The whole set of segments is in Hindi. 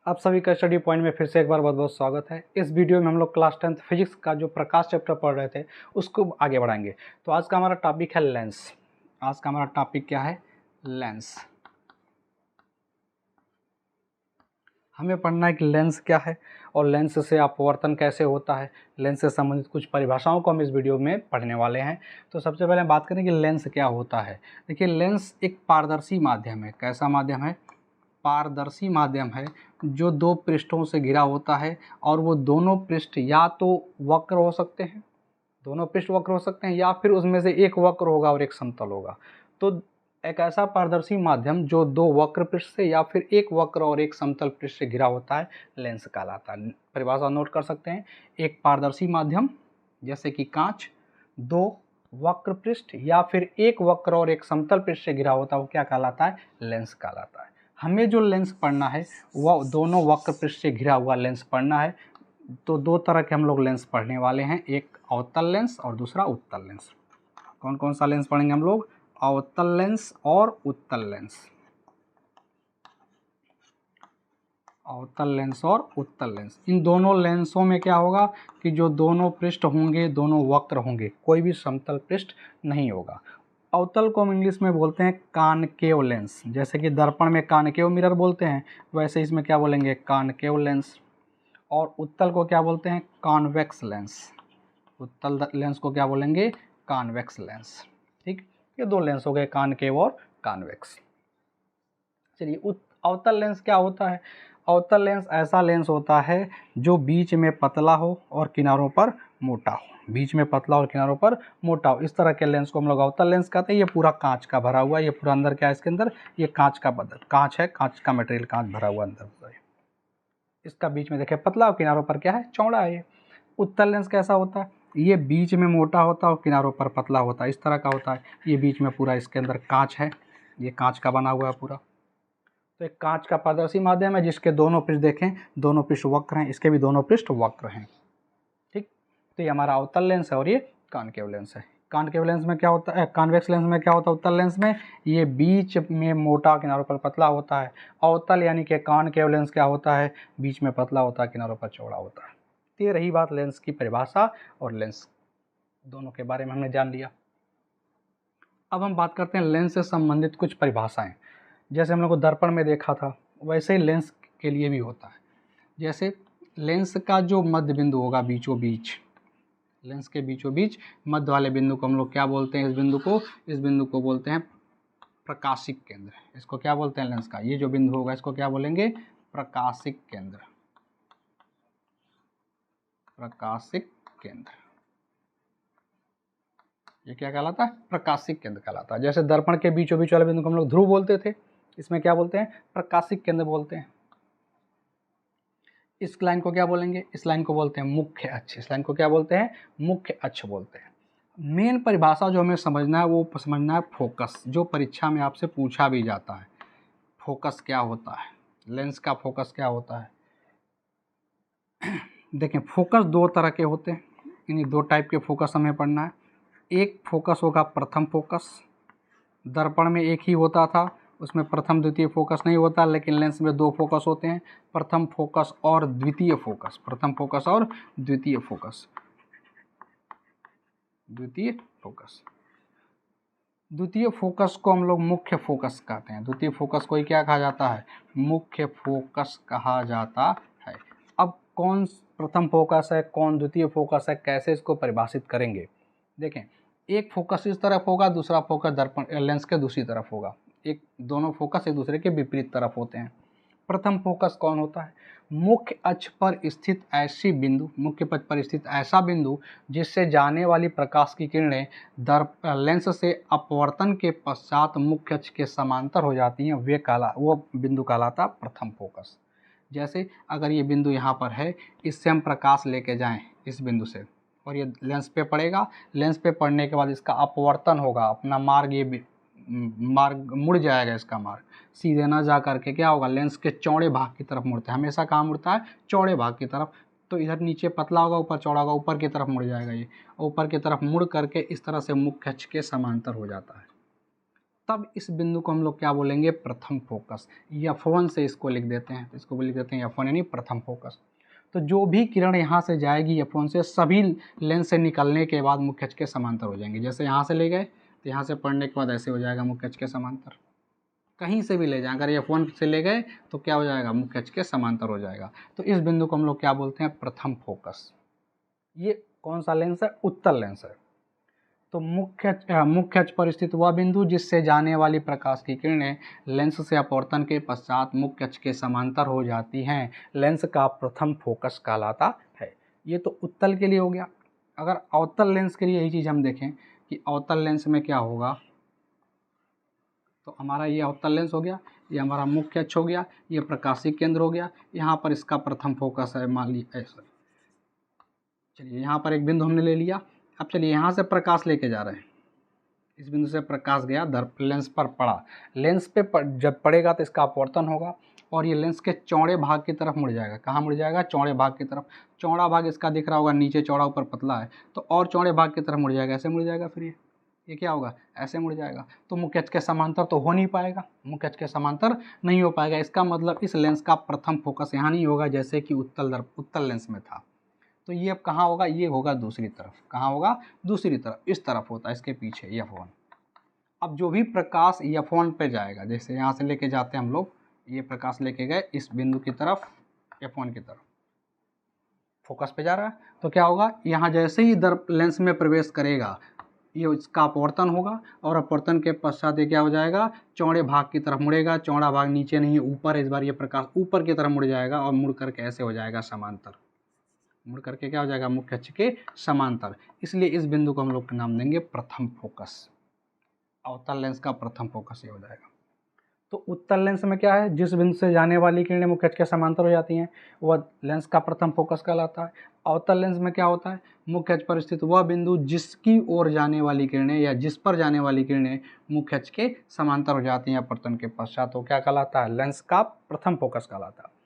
आप सभी का स्टडी पॉइंट में फिर से एक बार बहुत बहुत स्वागत है। इस वीडियो में हम लोग क्लास 10th फिजिक्स का जो प्रकाश चैप्टर पढ़ रहे थे उसको आगे बढ़ाएंगे। तो आज का हमारा टॉपिक है लेंस। आज का हमारा टॉपिक क्या है? लेंस। हमें पढ़ना है कि लेंस क्या है और लेंस से अपवर्तन कैसे होता है। लेंस से संबंधित कुछ परिभाषाओं को हम इस वीडियो में पढ़ने वाले हैं। तो सबसे पहले हम बात करें कि लेंस क्या होता है। देखिए, लेंस एक पारदर्शी माध्यम है। कैसा माध्यम है? पारदर्शी माध्यम है जो दो पृष्ठों से घिरा होता है और वो दोनों पृष्ठ या तो वक्र हो सकते हैं, दोनों पृष्ठ वक्र हो सकते हैं, या फिर उसमें से एक वक्र होगा और एक समतल होगा। तो एक ऐसा पारदर्शी माध्यम जो दो वक्र पृष्ठ से या फिर एक वक्र और एक समतल पृष्ठ से घिरा होता है लेंस कहलाता है। परिभाषा नोट कर सकते हैं। एक पारदर्शी माध्यम जैसे कि कांच, दो वक्र पृष्ठ या फिर एक वक्र और एक समतल पृष्ठ से घिरा होता है, वो क्या कहलाता है? लेंस कहलाता है। हमें जो लेंस पढ़ना है वह दोनों वक्र पृष्ठ से घिरा हुआ लेंस पढ़ना है। तो दो तरह के हम लोग लेंस पढ़ने वाले हैं, एक अवतल लेंस और दूसरा उत्तल लेंस। कौन कौन सा लेंस पढ़ेंगे हम लोग? अवतल लेंस और उत्तल लेंस। अवतल लेंस और उत्तल लेंस, इन दोनों लेंसों में क्या होगा कि जो दोनों पृष्ठ होंगे दोनों वक्र होंगे, कोई भी समतल पृष्ठ नहीं होगा। अवतल को हम इंग्लिश में बोलते हैं कॉनकेव लेंस। जैसे कि दर्पण में कॉनकेव मिरर बोलते हैं, वैसे इसमें क्या बोलेंगे? Concave lens. और उत्तल को क्या बोलते हैं? Convex lens. उत्तल लेंस को क्या बोलेंगे? Convex lens. ठीक, ये दो लेंस हो गए, कॉनकेव और कॉन्वेक्स। चलिए, अवतल लेंस क्या होता है? अवतल लेंस ऐसा लेंस होता है जो बीच में पतला हो और किनारों पर मोटा हो। बीच में पतला और किनारों पर मोटा हो, इस तरह के लेंस को हम लोग अवतल लेंस कहते हैं। ये पूरा कांच का भरा हुआ, ये पूरा अंदर क्या है इसके अंदर? ये कांच का कांच है, कांच का मटेरियल, कांच भरा हुआ अंदर। इसका बीच में देखिए पतला और किनारों पर क्या है? चौड़ा है। ये उत्तल लेंस कैसा होता है? ये बीच में मोटा होता है और किनारों पर पतला होता है, इस तरह का होता है। ये बीच में पूरा इसके अंदर कांच है, ये कांच का बना हुआ है पूरा। तो एक कांच का पारदर्शी माध्यम है जिसके दोनों पृष्ठ देखें, दोनों पृष्ठ वक्र हैं, इसके भी दोनों पृष्ठ वक्र हैं। ठीक, तो ये हमारा अवतल लेंस है और ये कॉनकेव लेंस है। कॉनकेव लेंस में क्या होता है? कॉन्वेक्स लेंस में क्या होता है? उत्तल लेंस में ये बीच में मोटा किनारों पर पतला होता है। अवतल यानी कि कॉनकेव लेंस क्या होता है? बीच में पतला होता है, किनारों पर चौड़ा होता है। तो ये रही बात लेंस की परिभाषा, और लेंस दोनों के बारे में हमने जान लिया। अब हम बात करते हैं लेंस से संबंधित कुछ परिभाषाएं। जैसे हम लोग को दर्पण में देखा था वैसे ही लेंस के लिए भी होता है। जैसे लेंस का जो मध्य बिंदु होगा, बीचों बीच, लेंस के बीचों बीच मध्य वाले बिंदु को हम लोग क्या बोलते हैं? इस बिंदु को बोलते हैं प्रकाशिक केंद्र। इसको क्या बोलते हैं? लेंस का ये जो बिंदु होगा इसको क्या बोलेंगे? प्रकाशिक केंद्र। प्रकाशिक केंद्र, ये क्या कहलाता है? प्रकाशिक केंद्र कहलाता है। जैसे दर्पण के बीचों बीच वाले बिंदु को हम लोग ध्रुव बोलते थे, इसमें क्या बोलते हैं? प्रकाशिक केंद्र बोलते हैं। इस लाइन को क्या बोलेंगे? इस लाइन को बोलते हैं मुख्य अक्ष। इस लाइन को क्या बोलते हैं? मुख्य अक्ष बोलते हैं। मेन परिभाषा जो हमें समझना है वो समझना है फोकस, जो परीक्षा में आपसे पूछा भी जाता है। फोकस क्या होता है? लेंस का फोकस क्या होता है? देखें, फोकस दो तरह के होते हैं, इन्हीं दो टाइप के फोकस हमें पढ़ना है। एक फोकस होगा प्रथम फोकस। दर्पण में एक ही होता था, उसमें प्रथम द्वितीय फोकस नहीं होता, लेकिन लेंस में दो फोकस होते हैं, प्रथम फोकस और द्वितीय फोकस। प्रथम फोकस और द्वितीय फोकस। द्वितीय फोकस, द्वितीय फोकस को हम लोग मुख्य फोकस कहते हैं। द्वितीय फोकस को ही क्या कहा जाता है? मुख्य फोकस कहा जाता है। अब कौन प्रथम फोकस है, कौन द्वितीय फोकस है, कैसे इसको परिभाषित करेंगे? देखें, एक फोकस इस तरफ होगा, दूसरा फोकस दर्पण लेंस के दूसरी तरफ होगा। एक दोनों फोकस एक दूसरे के विपरीत तरफ होते हैं। प्रथम फोकस कौन होता है? मुख्य अक्ष पर स्थित ऐसी बिंदु, मुख्य पथ पर स्थित ऐसा बिंदु जिससे जाने वाली प्रकाश की किरणें लेंस से अपवर्तन के पश्चात मुख्य अक्ष के समांतर हो जाती हैं, वो बिंदु कहलाता प्रथम फोकस। जैसे अगर ये बिंदु यहाँ पर है, इससे हम प्रकाश लेके जाएं इस बिंदु से, और ये लेंस पे पड़ेगा, लेंस पे पड़ने के बाद इसका अपवर्तन होगा, अपना मार्ग, ये मार्ग मुड़ जाएगा, इसका मार्ग सीधे ना जा करके क्या होगा? लेंस के चौड़े भाग की तरफ मुड़ता है। हमेशा कहाँ मुड़ता है? चौड़े भाग की तरफ। तो इधर नीचे पतला होगा, ऊपर चौड़ा होगा, ऊपर की तरफ मुड़ जाएगा ये, ऊपर की तरफ मुड़ करके इस तरह से मुख्य अक्ष के समांतर हो जाता है। तब इस बिंदु को हम लोग क्या बोलेंगे, प्रथम फोकस। F1 से इसको लिख देते हैं, तो इसको भी लिख देते हैं F1 यानी प्रथम फोकस। तो जो भी किरण यहाँ से जाएगी F1 से, सभी लेंस से निकलने के बाद मुख्य अक्ष के समांतर हो जाएंगे। जैसे यहाँ से ले गए तो यहाँ से पढ़ने के बाद ऐसे हो जाएगा मुख्य अक्ष के समांतर। कहीं से भी ले जाएं, अगर F1 से ले गए तो क्या हो जाएगा, मुख्य अक्ष के समांतर हो जाएगा। तो इस बिंदु को हम लोग क्या बोलते हैं, प्रथम फोकस। ये कौन सा लेंस है, उत्तल लेंस है। तो मुख्य अक्ष पर स्थित वह बिंदु जिससे जाने वाली प्रकाश की किरणें लेंस से अपवर्तन के पश्चात मुख्य अक्ष के समांतर हो जाती हैं, लेंस का प्रथम फोकस कहलाता है। ये तो उत्तल के लिए हो गया। अगर अवतल लेंस के लिए यही चीज़ हम देखें कि अवतल लेंस में क्या होगा, तो हमारा ये अवतल लेंस हो गया, ये हमारा मुख्य अक्ष हो गया, ये प्रकाशिक केंद्र हो गया, यहाँ पर इसका प्रथम फोकस है, मान लीजिए ऐसा। चलिए यहाँ पर एक बिंदु हमने ले लिया। अब चलिए यहाँ से प्रकाश लेके जा रहे हैं, इस बिंदु से प्रकाश गया, दर्पण लेंस पर पड़ा। लेंस पे जब पड़ेगा तो इसका अपवर्तन होगा और ये लेंस के चौड़े भाग की तरफ मुड़ जाएगा। कहाँ मुड़ जाएगा, चौड़े भाग की तरफ। चौड़ा भाग इसका दिख रहा होगा, नीचे चौड़ा ऊपर पतला है, तो और चौड़े भाग की तरफ मुड़ जाएगा, ऐसे मुड़ जाएगा। फिर ये क्या होगा, ऐसे मुड़ जाएगा। तो मुख्य अक्ष के समांतर तो हो नहीं पाएगा, मुख्य अक्ष के समांतर नहीं हो पाएगा। इसका मतलब इस लेंस का प्रथम फोकस यहाँ नहीं होगा, जैसे कि उत्तल लेंस में था। तो ये अब कहाँ होगा, ये होगा दूसरी तरफ। कहाँ होगा, दूसरी तरफ, इस तरफ होता है, इसके पीछे F1। अब जो भी प्रकाश F1 पे जाएगा, जैसे यहाँ से लेके जाते हैं हम लोग, ये प्रकाश लेके गए इस बिंदु की तरफ, F1 की तरफ, फोकस पे जा रहा है, तो क्या होगा, यहाँ जैसे ही लेंस में प्रवेश करेगा, ये इसका अपवर्तन होगा और अपवर्तन के पश्चात ये क्या हो जाएगा, चौड़े भाग की तरफ मुड़ेगा। चौड़ा भाग नीचे नहीं, ऊपर। इस बार ये प्रकाश ऊपर की तरफ मुड़ जाएगा और मुड़ करके ऐसे हो जाएगा समांतर। मुड़ करके क्या हो जाएगा, मुख्य अक्ष के समांतर। इसलिए इस बिंदु को हम लोग नाम देंगे प्रथम फोकस। अवतल लेंस का प्रथम फोकस ये हो जाएगा। तो उत्तल लेंस में क्या है, जिस बिंदु से जाने वाली किरणें मुख्य अक्ष के समांतर हो जाती हैं, वह लेंस का प्रथम फोकस कहलाता है। अवतल लेंस में क्या होता है, मुख्य अक्ष पर स्थित वह बिंदु जिसकी ओर जाने वाली किरणें या जिस पर जाने वाली किरणें मुख्य अक्ष के समांतर हो जाती हैं अपवर्तन के पश्चात, तो क्या कहलाता है, लेंस का प्रथम फोकस कहलाता है।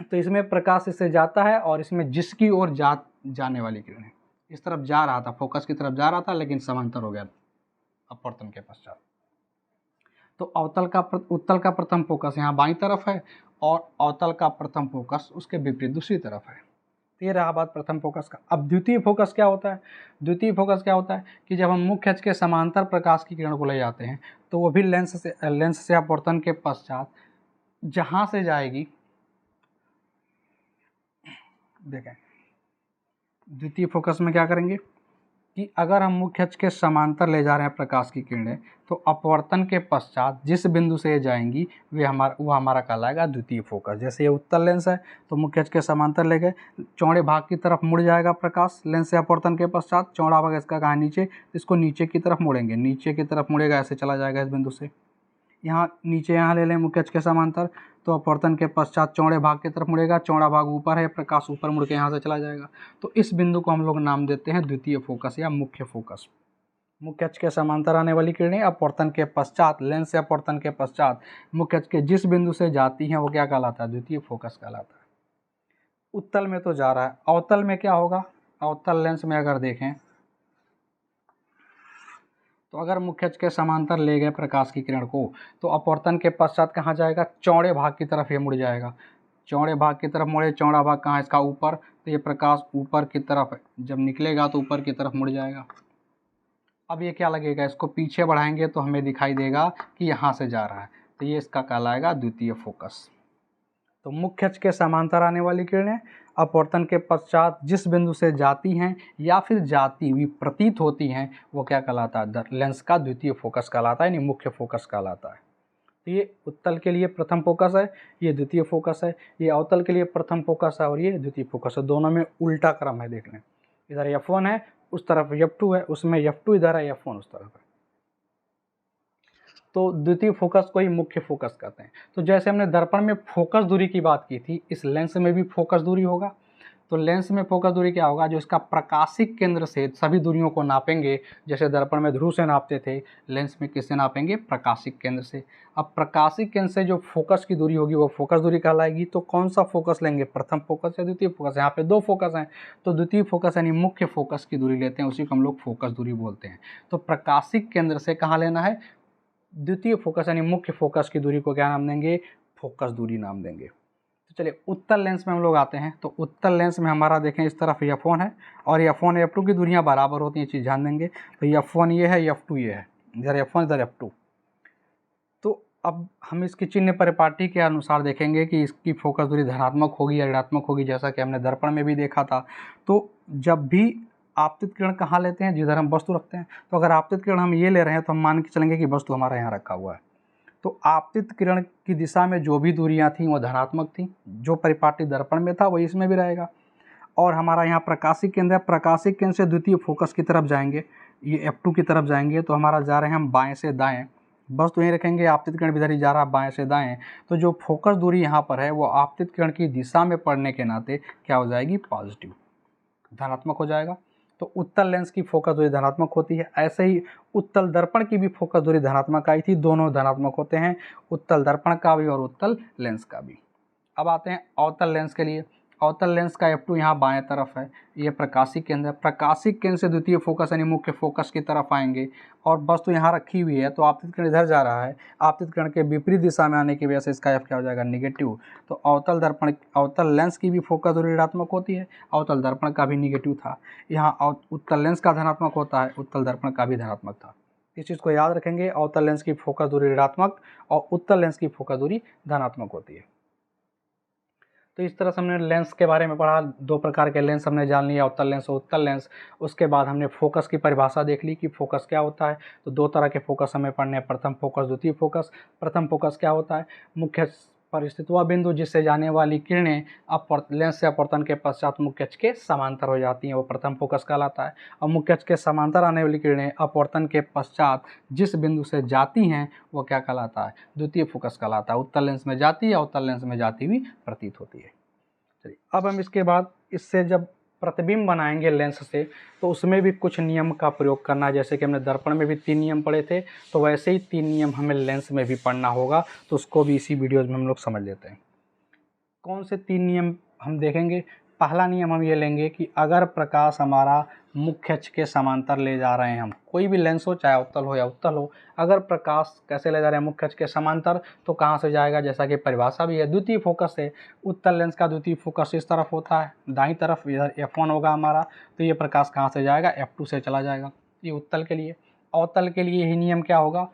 तो इसमें प्रकाश इससे जाता है और इसमें जिसकी ओर जाने वाली किरणें, इस तरफ जा रहा था, फोकस की तरफ जा रहा था, लेकिन समांतर हो गया अपवर्तन के पश्चात। तो उत्तल का प्रथम फोकस यहाँ बाईं तरफ है और अवतल का प्रथम फोकस उसके विपरीत दूसरी तरफ है। तो ये रहा बात प्रथम फोकस का। अब द्वितीय फोकस क्या होता है, द्वितीय फोकस क्या होता है कि जब हम मुख्य अक्ष के समांतर प्रकाश की किरण को ले जाते हैं, तो वो भी लेंस से अपवर्तन के पश्चात जहाँ से जाएगी, देखें द्वितीय फोकस में क्या करेंगे कि अगर हम मुख्य अक्ष के समांतर ले जा रहे हैं प्रकाश की किरणें, तो अपवर्तन के पश्चात जिस बिंदु से ये जाएंगी वो हमारा कहलाएगा द्वितीय फोकस। जैसे ये उत्तल लेंस है, तो मुख्य अक्ष के समांतर ले गए, चौड़े भाग की तरफ मुड़ जाएगा प्रकाश लेंस से अपवर्तन के पश्चात। चौड़ा भाग इसका कहाँ, नीचे, इसको नीचे की तरफ मुड़ेंगे, नीचे की तरफ मुड़ेगा, ऐसे चला जाएगा इस बिंदु से। यहाँ नीचे यहाँ ले लें मुख्य अक्ष के समांतर, तो अपवर्तन के पश्चात चौड़े भाग की तरफ मुड़ेगा। चौड़ा भाग ऊपर है, प्रकाश ऊपर मुड़ के यहाँ से चला जाएगा। तो इस बिंदु को हम लोग नाम देते हैं द्वितीय फोकस या मुख्य फोकस। मुख्य अक्ष के समांतर आने वाली किरणें अपवर्तन के पश्चात, लेंस से अपवर्तन के पश्चात मुख्य अक्ष के जिस बिंदु से जाती हैं वो क्या कहलाता है, द्वितीय फोकस कहलाता है। उत्तल में तो जा रहा है। अवतल में क्या होगा, अवतल लेंस में अगर देखें तो अगर मुख्य अक्ष के समांतर ले गए प्रकाश की किरण को, तो अपवर्तन के पश्चात कहाँ जाएगा, चौड़े भाग की तरफ ये मुड़ जाएगा। चौड़े भाग की तरफ मुड़े, चौड़ा भाग कहाँ है इसका, ऊपर, तो ये प्रकाश ऊपर की तरफ है, जब निकलेगा तो ऊपर की तरफ मुड़ जाएगा। अब ये क्या लगेगा, इसको पीछे बढ़ाएंगे तो हमें दिखाई देगा कि यहाँ से जा रहा है, तो ये इसका कहलाएगा द्वितीय फोकस। तो मुख्य अक्ष के समांतर आने वाली किरणें अपवर्तन के पश्चात जिस बिंदु से जाती हैं या फिर जाती हुई प्रतीत होती हैं, वो क्या कहलाता है, लेंस का द्वितीय फोकस कहलाता है, यानी मुख्य फोकस कहलाता है। तो ये उत्तल के लिए प्रथम फोकस है, ये द्वितीय फोकस है। ये अवतल के लिए प्रथम फोकस है और ये द्वितीय फोकस है। दोनों में उल्टा क्रम है, देख लें, इधर F1 है, उस तरफ F2 है, उसमें F2 इधर है, F1 उस तरफ है। तो द्वितीय फोकस को ही मुख्य फोकस कहते हैं। तो जैसे हमने दर्पण में फोकस दूरी की बात की थी, इस लेंस में भी फोकस दूरी होगा। तो लेंस में फोकस दूरी क्या होगा, जो इसका प्रकाशिक केंद्र से सभी दूरियों को नापेंगे। जैसे दर्पण में ध्रुव से नापते थे, लेंस में किससे नापेंगे, प्रकाशिक केंद्र से। अब प्रकाशिक केंद्र से जो फोकस की दूरी होगी वो फोकस दूरी कहलाएगी। तो कौन सा फोकस लेंगे, प्रथम फोकस या द्वितीय फोकस। यहाँ पे दो फोकस हैं, तो द्वितीय फोकस यानी मुख्य फोकस की दूरी लेते हैं, उसी को हम लोग फोकस दूरी बोलते हैं। तो प्रकाशिक केंद्र से कहाँ लेना है, द्वितीय फोकस यानी मुख्य फोकस की दूरी को क्या नाम देंगे, फोकस दूरी नाम देंगे। तो चलिए उत्तल लेंस में हम लोग आते हैं। तो उत्तल लेंस में हमारा देखें इस तरफ F1 है और F1 F2 की दूरियां बराबर होती हैं, चीज़ ध्यान देंगे। तो F1 ये है, F2 ये है, इधर F1 इधर F2। तो अब हम इसकी चिन्ह परिपाटी के अनुसार देखेंगे कि इसकी फोकस दूरी धनात्मक होगी या ऋणात्मक होगी, जैसा कि हमने दर्पण में भी देखा था। तो जब भी आपतित किरण कहाँ लेते हैं, जिधर हम वस्तु रखते हैं। तो अगर आपतित किरण हम ये ले रहे हैं तो हम मान के चलेंगे कि वस्तु हमारा यहाँ रखा हुआ है। तो आपतित किरण की दिशा में जो भी दूरियां थी वो धनात्मक थी, जो परिपाटी दर्पण में था वही इसमें भी रहेगा। और हमारा यहाँ प्रकाशिक केंद्र है, प्रकाशिक केंद्र से द्वितीय फोकस की तरफ जाएंगे, ये F2 की तरफ जाएंगे। तो हमारा जा रहे हैं हम बाएं से दाएं, बस तो यहीं रखेंगे, आपतित किरण भी इधर ही जा रहा है बाएं से दाएं। तो जो फोकस दूरी यहाँ पर है वो आपतित किरण की दिशा में पड़ने के नाते क्या हो जाएगी, पॉजिटिव, धनात्मक हो जाएगा। तो उत्तल लेंस की फोकस दूरी धनात्मक होती है। ऐसे ही उत्तल दर्पण की भी फोकस दूरी धनात्मक आई थी, दोनों धनात्मक होते हैं, उत्तल दर्पण का भी और उत्तल लेंस का भी। अब आते हैं अवतल लेंस के लिए। अवतल लेंस का F2 यहाँ बाएं तरफ है, ये प्रकाशिक केंद्र है। प्रकाशिक केंद्र से द्वितीय फोकस यानी मुख्य फोकस की तरफ आएंगे और वस्तु यहाँ रखी हुई है, तो आपतित किरण इधर जा रहा है, आपतित किरण के विपरीत दिशा में आने की वजह से इसका F क्या हो जाएगा, निगेटिव। तो अवतल दर्पण, अवतल लेंस की भी फोकस दूरी ऋणात्मक होती है, अवतल दर्पण का भी निगेटिव था। यहाँ उत्तल लेंस का धनात्मक होता है, उत्तल दर्पण का भी धनात्मक था। इस चीज़ को याद रखेंगे, अवतल लेंस की फोकस दूरी ऋणात्मक और उत्तल लेंस की फोकस दूरी धनात्मक होती है। तो इस तरह से हमने लेंस के बारे में पढ़ा, दो प्रकार के लेंस हमने जान लिया, अवतल लेंस और उत्तल लेंस। उसके बाद हमने फोकस की परिभाषा देख ली कि फोकस क्या होता है। तो दो तरह के फोकस हमें पढ़ने हैं, प्रथम फोकस, द्वितीय फोकस। प्रथम फोकस क्या होता है, मुख्य परिस्थित वह बिंदु जिससे जाने वाली किरणें लेंस से अपवर्तन के पश्चात मुख्य अक्ष के समांतर हो जाती हैं, वो प्रथम फोकस कहलाता है। और मुख्य अक्ष के समांतर आने वाली किरणें अपवर्तन के पश्चात जिस बिंदु से जाती हैं वो क्या कहलाता है, द्वितीय फोकस कहलाता है। उत्तल लेंस में जाती है, अवतल लेंस में जाती हुई प्रतीत होती है। चलिए अब हम इसके बाद इससे जब प्रतिबिंब बनाएंगे लेंस से, तो उसमें भी कुछ नियम का प्रयोग करना है। जैसे कि हमने दर्पण में भी 3 नियम पढ़े थे, तो वैसे ही 3 नियम हमें लेंस में भी पढ़ना होगा। तो उसको भी इसी वीडियोज़ में हम लोग समझ लेते हैं। कौन से 3 नियम हम देखेंगे। पहला नियम हम ये लेंगे कि अगर प्रकाश हमारा मुख्य अक्ष के समांतर ले जा रहे हैं, हम कोई भी लेंस हो, चाहे अवतल हो या उत्तल हो, अगर प्रकाश कैसे ले जा रहे हैं, मुख्य अक्ष के समांतर, तो कहाँ से जाएगा, जैसा कि परिभाषा भी है, द्वितीय फोकस से। उत्तल लेंस का द्वितीय फोकस इस तरफ होता है, दाईं तरफ, इधर F1 होगा हमारा। तो ये प्रकाश कहाँ से जाएगा, F2 से चला जाएगा। ये उत्तल के लिए। अवतल के लिए यही नियम क्या होगा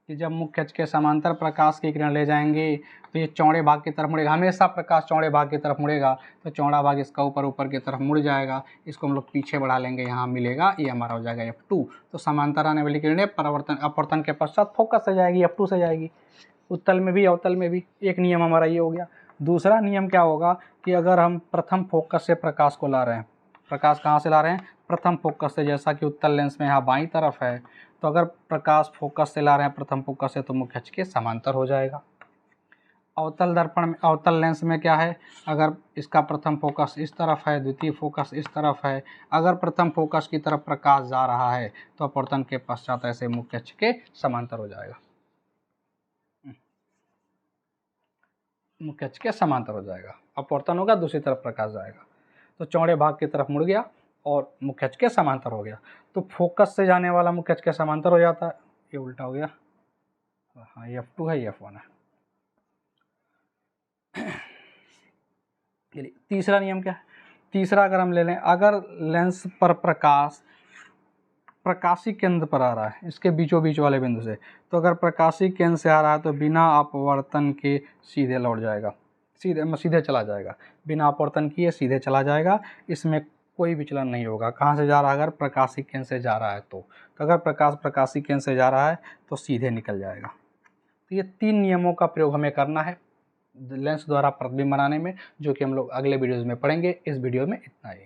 कि जब मुख्य अक्ष के समांतर प्रकाश की किरण ले जाएंगे तो ये चौड़े भाग की तरफ मुड़ेगा, हमेशा प्रकाश चौड़े भाग की तरफ मुड़ेगा। तो चौड़ा भाग इसका ऊपर की तरफ मुड़ जाएगा, इसको हम लोग पीछे बढ़ा लेंगे, यहाँ मिलेगा, ये हमारा हो जाएगा F2। तो समांतर आने वाली किरणें अपवर्तन के पश्चात फोकस से जाएगी, F2 से जाएगी। उत्तल में भी अवतल में भी एक नियम हमारा ये हो गया। दूसरा नियम क्या होगा कि अगर हम प्रथम फोकस से प्रकाश को ला रहे हैं, प्रकाश कहाँ से ला रहे हैं, प्रथम फोकस से, जैसा कि उत्तल लेंस में यहाँ बाईं तरफ है। तो अगर प्रकाश फोकस से ला रहे हैं प्रथम फोकस से, तो मुख्य अक्ष के समांतर हो जाएगा। अवतल दर्पण में, अवतल लेंस में क्या है, अगर इसका प्रथम फोकस इस तरफ है, द्वितीय फोकस इस तरफ है, अगर प्रथम फोकस की तरफ प्रकाश जा रहा है तो अपवर्तन के पश्चात ऐसे मुख्य अक्ष के समांतर हो जाएगा, मुख्य अक्ष के समांतर हो जाएगा। अपवर्तन होगा, दूसरी तरफ प्रकाश जाएगा, तो चौड़े भाग की तरफ मुड़ गया और मुख्य अक्ष के समांतर हो गया। तो फोकस से जाने वाला मुख्य अक्ष के समांतर हो जाता है। ये उल्टा हो गया, हाँ, ये F2 है, ये F1 है। तीसरा नियम क्या है, तीसरा अगर हम ले लें, अगर लेंस पर प्रकाश प्रकाशी केंद्र पर आ रहा है, इसके बीचों बीच वाले बिंदु से, तो अगर प्रकाशी केंद्र से आ रहा है तो बिना अपवर्तन के सीधे लौट जाएगा, सीधे चला जाएगा, बिना अपवर्तन किए सीधे चला जाएगा, इसमें कोई विचलन नहीं होगा। कहाँ से जा रहा है, अगर प्रकाशी केंद्र से जा रहा है तो अगर प्रकाश प्रकाशी केंद्र से जा रहा है तो सीधे निकल जाएगा। तो ये 3 नियमों का प्रयोग हमें करना है लेंस द्वारा प्रतिबिंब बनाने में, जो कि हम लोग अगले वीडियोज़ में पढ़ेंगे। इस वीडियो में इतना ही।